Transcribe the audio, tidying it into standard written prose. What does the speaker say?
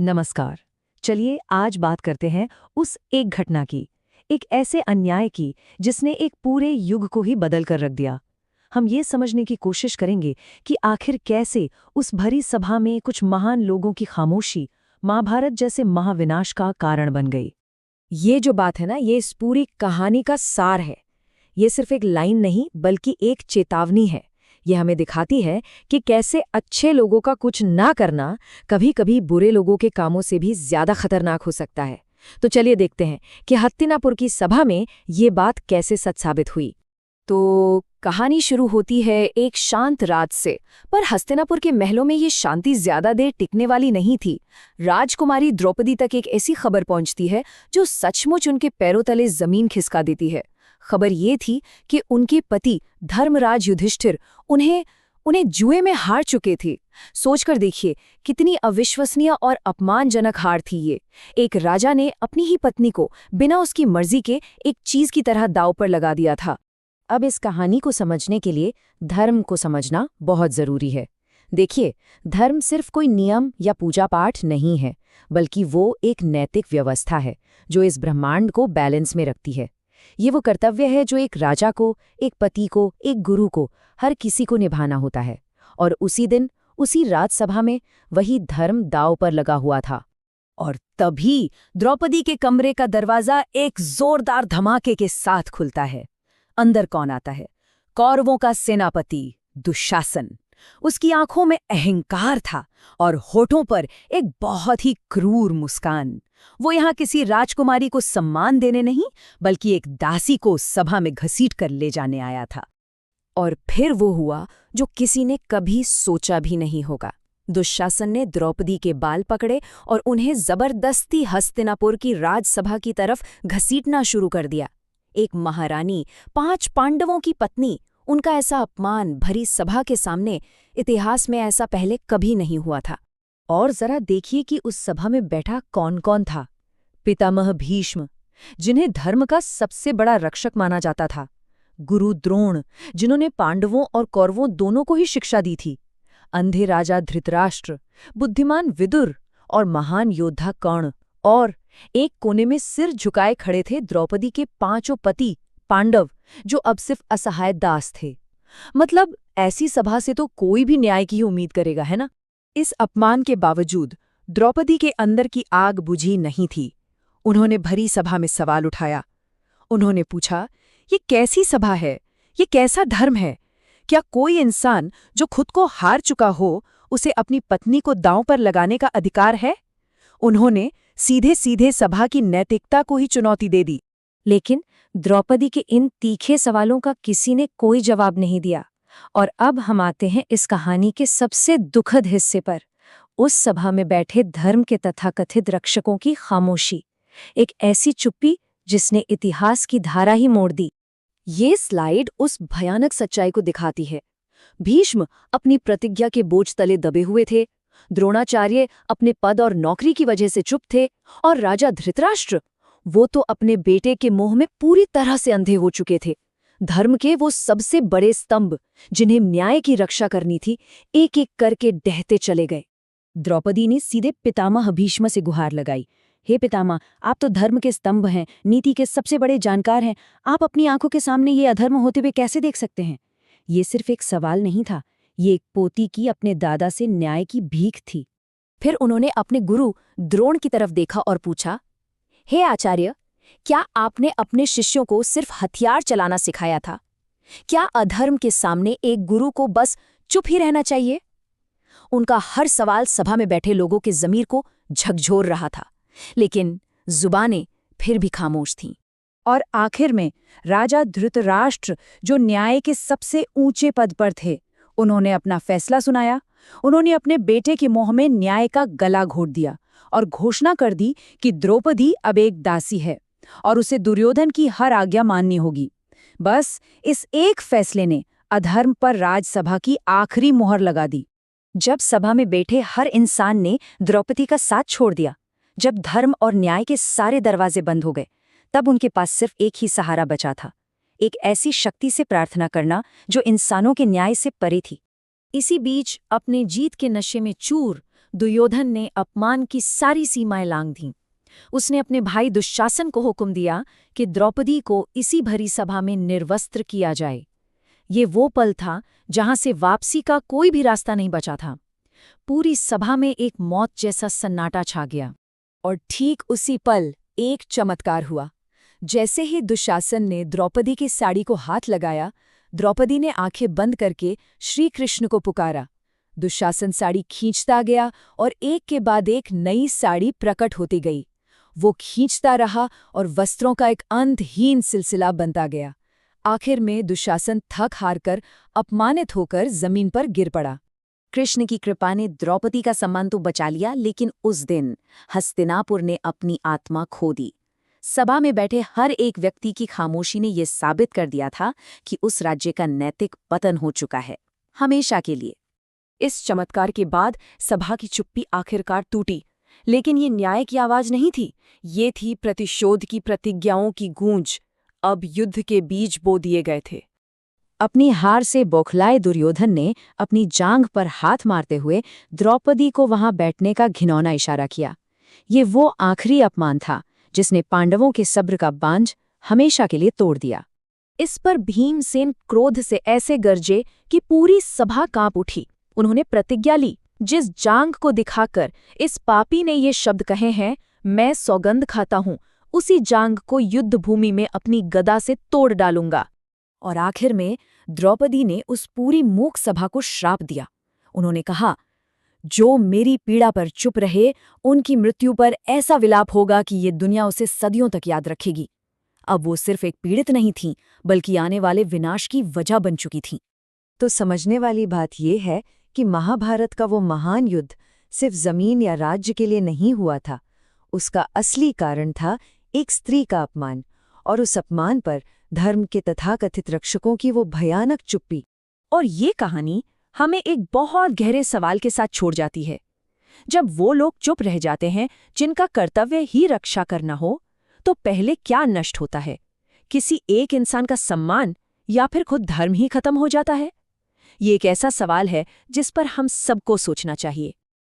नमस्कार। चलिए आज बात करते हैं उस एक घटना की, एक ऐसे अन्याय की जिसने एक पूरे युग को ही बदल कर रख दिया। हम ये समझने की कोशिश करेंगे कि आखिर कैसे उस भरी सभा में कुछ महान लोगों की खामोशी महाभारत जैसे महाविनाश का कारण बन गई। ये जो बात है ना, ये इस पूरी कहानी का सार है। ये सिर्फ एक लाइन नहीं बल्कि एक चेतावनी है। ये हमें दिखाती है कि कैसे अच्छे लोगों का कुछ ना करना कभी-कभी बुरे लोगों के कामों से भी ज्यादा खतरनाक हो सकता है। तो चलिए देखते हैं कि हस्तिनापुर की सभा में ये बात कैसे सच साबित हुई। तो कहानी शुरू होती है एक शांत रात से, पर हस्तिनापुर के महलों में ये शांति ज्यादा देर टिकने वाली नहीं थी। राजकुमारी द्रौपदी तक एक ऐसी खबर पहुंचती है जो सचमुच उनके पैरों तले जमीन खिसका देती है। खबर ये थी कि उनके पति धर्मराज युधिष्ठिर उन्हें जुए में हार चुके थे। सोचकर देखिए कितनी अविश्वसनीय और अपमानजनक हार थी ये। एक राजा ने अपनी ही पत्नी को बिना उसकी मर्जी के एक चीज की तरह दांव पर लगा दिया था। अब इस कहानी को समझने के लिए धर्म को समझना बहुत जरूरी है। देखिए, धर्म सिर्फ कोई नियम या पूजा पाठ नहीं है, बल्कि वो एक नैतिक व्यवस्था है जो इस ब्रह्मांड को बैलेंस में रखती है। ये वो कर्तव्य है जो एक राजा को, एक पति को, एक गुरु को, हर किसी को निभाना होता है। और उसी दिन, उसी राजसभा में वही धर्म दांव पर लगा हुआ था। और तभी द्रौपदी के कमरे का दरवाजा एक जोरदार धमाके के साथ खुलता है। अंदर कौन आता है? कौरवों का सेनापति दुशासन। उसकी आंखों में अहंकार था और होठों पर एक बहुत ही क्रूर मुस्कान। वो यहाँ किसी राजकुमारी को सम्मान देने नहीं, बल्कि एक दासी को सभा में घसीट कर ले जाने आया था। और फिर वो हुआ जो किसी ने कभी सोचा भी नहीं होगा। दुशासन ने द्रौपदी के बाल पकड़े और उन्हें जबरदस्ती हस्तिनापुर की राजसभा की तरफ घसीटना शुरू कर दिया। एक महारानी, 5 पांडवों की पत्नी, उनका ऐसा अपमान भरी सभा के सामने इतिहास में ऐसा पहले कभी नहीं हुआ था। और जरा देखिए कि उस सभा में बैठा कौन कौन था। पितामह भीष्म, जिन्हें धर्म का सबसे बड़ा रक्षक माना जाता था। गुरु द्रोण, जिन्होंने पांडवों और कौरवों दोनों को ही शिक्षा दी थी। अंधे राजा धृतराष्ट्र, बुद्धिमान विदुर और महान योद्धा कर्ण। और एक कोने में सिर झुकाए खड़े थे द्रौपदी के 5 पति पांडव, जो अब सिर्फ असहाय दास थे। मतलब ऐसी सभा से तो कोई भी न्याय की ही उम्मीद करेगा, है ना? इस अपमान के बावजूद द्रौपदी के अंदर की आग बुझी नहीं थी। उन्होंने भरी सभा में सवाल उठाया। उन्होंने पूछा, ये कैसी सभा है? ये कैसा धर्म है? क्या कोई इंसान जो खुद को हार चुका हो, उसे अपनी पत्नी को दांव पर लगाने का अधिकार है? उन्होंने सीधे सीधे सभा की नैतिकता को ही चुनौती दे दी। लेकिन द्रौपदी के इन तीखे सवालों का किसी ने कोई जवाब नहीं दिया। और अब हम आते हैं इस कहानी के सबसे दुखद हिस्से पर, उस सभा में बैठे धर्म के तथाकथित रक्षकों की खामोशी। एक ऐसी चुप्पी जिसने इतिहास की धारा ही मोड़ दी। ये स्लाइड उस भयानक सच्चाई को दिखाती है। भीष्म अपनी प्रतिज्ञा के बोझ तले दबे हुए थे, द्रोणाचार्य अपने पद और नौकरी की वजह से चुप थे, और राजा धृतराष्ट्र, वो तो अपने बेटे के मोह में पूरी तरह से अंधे हो चुके थे। धर्म के वो सबसे बड़े स्तंभ, जिन्हें न्याय की रक्षा करनी थी, एक एक करके ढहते चले गए। द्रौपदी ने सीधे पितामह भीष्म से गुहार लगाई। हे पितामह, आप तो धर्म के स्तंभ हैं, नीति के सबसे बड़े जानकार हैं। आप अपनी आंखों के सामने ये अधर्म होते हुए कैसे देख सकते हैं? ये सिर्फ एक सवाल नहीं था, ये एक पोती की अपने दादा से न्याय की भीख थी। फिर उन्होंने अपने गुरु द्रोण की तरफ देखा और पूछा, हे आचार्य, क्या आपने अपने शिष्यों को सिर्फ हथियार चलाना सिखाया था? क्या अधर्म के सामने एक गुरु को बस चुप ही रहना चाहिए? उनका हर सवाल सभा में बैठे लोगों के ज़मीर को झकझोर रहा था, लेकिन जुबानें फिर भी खामोश थीं। और आखिर में राजा धृतराष्ट्र, जो न्याय के सबसे ऊंचे पद पर थे, उन्होंने अपना फैसला सुनाया। उन्होंने अपने बेटे के मोह में न्याय का गला घोट दिया और घोषणा कर दी कि द्रौपदी अब एक दासी है और उसे दुर्योधन की हर आज्ञा माननी होगी। बस इस एक फैसले ने अधर्म पर राजसभा की आखिरी मुहर लगा दी। जब सभा में बैठे हर इंसान ने द्रौपदी का साथ छोड़ दिया, जब धर्म और न्याय के सारे दरवाजे बंद हो गए, तब उनके पास सिर्फ एक ही सहारा बचा था, एक ऐसी शक्ति से प्रार्थना करना जो इंसानों के न्याय से परे थी। इसी बीच अपने जीत के नशे में चूर दुर्योधन ने अपमान की सारी सीमाएं लांघ दीं। उसने अपने भाई दुशासन को हुक्म दिया कि द्रौपदी को इसी भरी सभा में निर्वस्त्र किया जाए। ये वो पल था जहां से वापसी का कोई भी रास्ता नहीं बचा था। पूरी सभा में एक मौत जैसा सन्नाटा छा गया। और ठीक उसी पल एक चमत्कार हुआ। जैसे ही दुशासन ने द्रौपदी की साड़ी को हाथ लगाया, द्रौपदी ने आंखें बंद करके श्री कृष्ण को पुकारा। दुशासन साड़ी खींचता गया और एक के बाद एक नई साड़ी प्रकट होती गई। वो खींचता रहा और वस्त्रों का एक अंतहीन सिलसिला बनता गया। आखिर में दुशासन थक हारकर अपमानित होकर जमीन पर गिर पड़ा। कृष्ण की कृपा ने द्रौपदी का सम्मान तो बचा लिया, लेकिन उस दिन हस्तिनापुर ने अपनी आत्मा खो दी। सभा में बैठे हर एक व्यक्ति की खामोशी ने यह साबित कर दिया था कि उस राज्य का नैतिक पतन हो चुका है, हमेशा के लिए। इस चमत्कार के बाद सभा की चुप्पी आखिरकार टूटी। लेकिन ये न्याय की आवाज नहीं थी, ये थी प्रतिशोध की प्रतिज्ञाओं की गूंज। अब युद्ध के बीज बो दिए गए थे। अपनी हार से बौखलाए दुर्योधन ने अपनी जांघ पर हाथ मारते हुए द्रौपदी को वहां बैठने का घिनौना इशारा किया। ये वो आखिरी अपमान था जिसने पांडवों के सब्र का बांझ हमेशा के लिए तोड़ दिया। इस पर भीमसेन क्रोध से ऐसे गरजे कि पूरी सभा कांप उठी। उन्होंने प्रतिज्ञा ली, जिस जांघ को दिखाकर इस पापी ने ये शब्द कहे हैं, मैं सौगंध खाता हूं, उसी जांघ को युद्ध भूमि में अपनी गदा से तोड़ डालूंगा। और आखिर में द्रौपदी ने उस पूरी मूक सभा को श्राप दिया। उन्होंने कहा, जो मेरी पीड़ा पर चुप रहे, उनकी मृत्यु पर ऐसा विलाप होगा कि ये दुनिया उसे सदियों तक याद रखेगी। अब वो सिर्फ एक पीड़ित नहीं थीं, बल्कि आने वाले विनाश की वजह बन चुकी थीं। तो समझने वाली बात यह है कि महाभारत का वो महान युद्ध सिर्फ जमीन या राज्य के लिए नहीं हुआ था। उसका असली कारण था एक स्त्री का अपमान, और उस अपमान पर धर्म के तथाकथित रक्षकों की वो भयानक चुप्पी। और ये कहानी हमें एक बहुत गहरे सवाल के साथ छोड़ जाती है। जब वो लोग चुप रह जाते हैं जिनका कर्तव्य ही रक्षा करना हो, तो पहले क्या नष्ट होता है? किसी एक इंसान का सम्मान या फिर खुद धर्म ही खत्म हो जाता है? ये एक ऐसा सवाल है जिस पर हम सबको सोचना चाहिए।